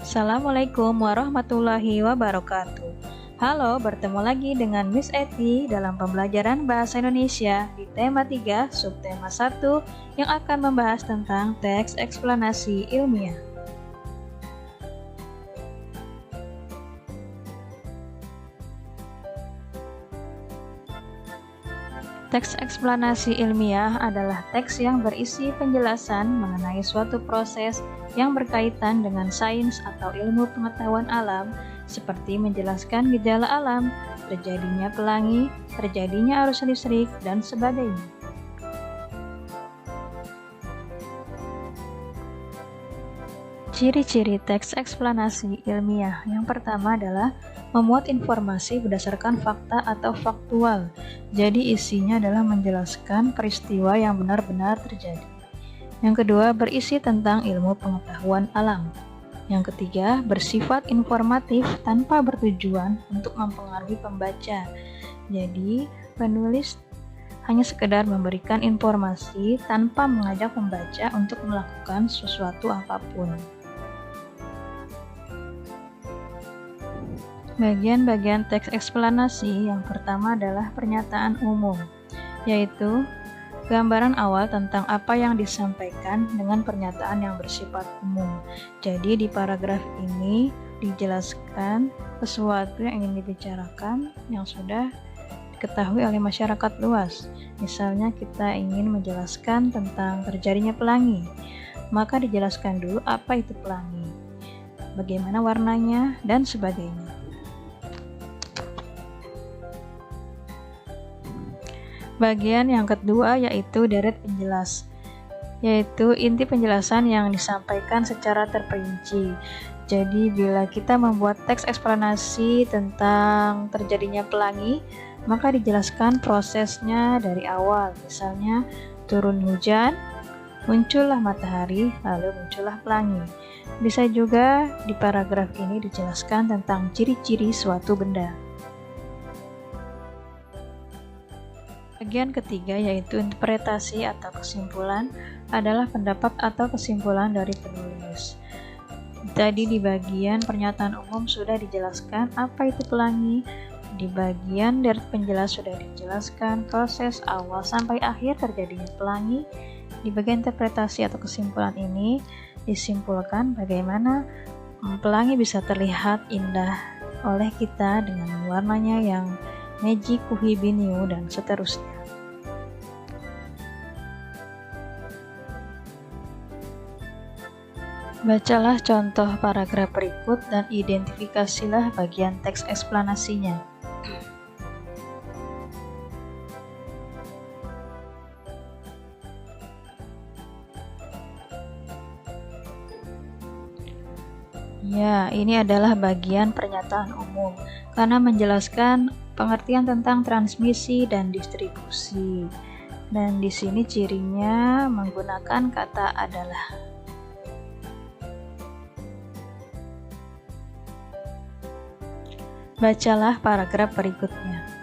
Assalamualaikum warahmatullahi wabarakatuh. Halo, bertemu lagi dengan Miss Eti dalam pembelajaran Bahasa Indonesia di tema 3, subtema 1 yang akan membahas tentang teks eksplanasi ilmiah. Teks eksplanasi ilmiah adalah teks yang berisi penjelasan mengenai suatu proses yang berkaitan dengan sains atau ilmu pengetahuan alam, seperti menjelaskan gejala alam, terjadinya pelangi, terjadinya arus listrik, dan sebagainya. Ciri-ciri teks eksplanasi ilmiah yang pertama adalah memuat informasi berdasarkan fakta atau faktual. Jadi isinya adalah menjelaskan peristiwa yang benar-benar terjadi. Yang kedua, berisi tentang ilmu pengetahuan alam. Yang ketiga, bersifat informatif tanpa bertujuan untuk mempengaruhi pembaca. Jadi, penulis hanya sekedar memberikan informasi tanpa mengajak pembaca untuk melakukan sesuatu apapun. Bagian-bagian teks eksplanasi yang pertama adalah pernyataan umum, yaitu gambaran awal tentang apa yang disampaikan dengan pernyataan yang bersifat umum. Jadi di paragraf ini dijelaskan sesuatu yang ingin dibicarakan yang sudah diketahui oleh masyarakat luas. Misalnya kita ingin menjelaskan tentang terjadinya pelangi, maka dijelaskan dulu apa itu pelangi, bagaimana warnanya, dan sebagainya. Bagian yang kedua yaitu deret penjelas, yaitu inti penjelasan yang disampaikan secara terperinci. Jadi bila kita membuat teks eksplanasi tentang terjadinya pelangi, maka dijelaskan prosesnya dari awal. Misalnya turun hujan, muncullah matahari, lalu muncullah pelangi. Bisa juga di paragraf ini dijelaskan tentang ciri-ciri suatu benda. Bagian ketiga yaitu interpretasi atau kesimpulan adalah pendapat atau kesimpulan dari penulis. Tadi di bagian pernyataan umum sudah dijelaskan apa itu pelangi, di bagian deret penjelas sudah dijelaskan proses awal sampai akhir terjadinya pelangi. Di bagian interpretasi atau kesimpulan ini disimpulkan bagaimana pelangi bisa terlihat indah oleh kita dengan warnanya yang Meiji Kuhibinyu dan seterusnya. Bacalah contoh paragraf berikut dan identifikasilah bagian teks eksplanasinya. Ya, ini adalah bagian pernyataan umum karena menjelaskan pengertian tentang transmisi dan distribusi. Dan di sini cirinya menggunakan kata adalah. Bacalah paragraf berikutnya.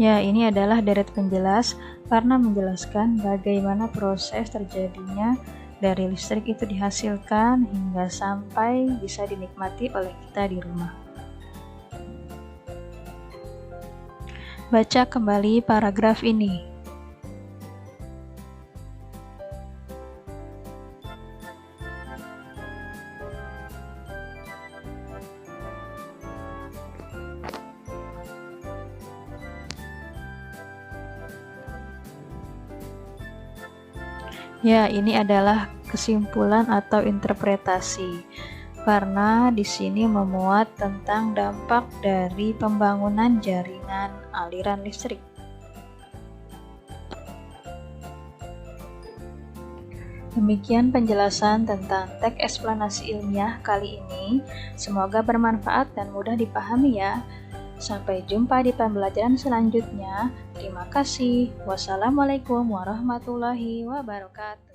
Ya, ini adalah deret penjelas karena menjelaskan bagaimana proses terjadinya dari listrik itu dihasilkan hingga sampai bisa dinikmati oleh kita di rumah. Baca kembali paragraf ini. Ya, ini adalah kesimpulan atau interpretasi. Karena di sini memuat tentang dampak dari pembangunan jaringan aliran listrik. Demikian penjelasan tentang teks eksplanasi ilmiah kali ini. Semoga bermanfaat dan mudah dipahami ya. Sampai jumpa di pembelajaran selanjutnya. Terima kasih. Wassalamualaikum warahmatullahi wabarakatuh.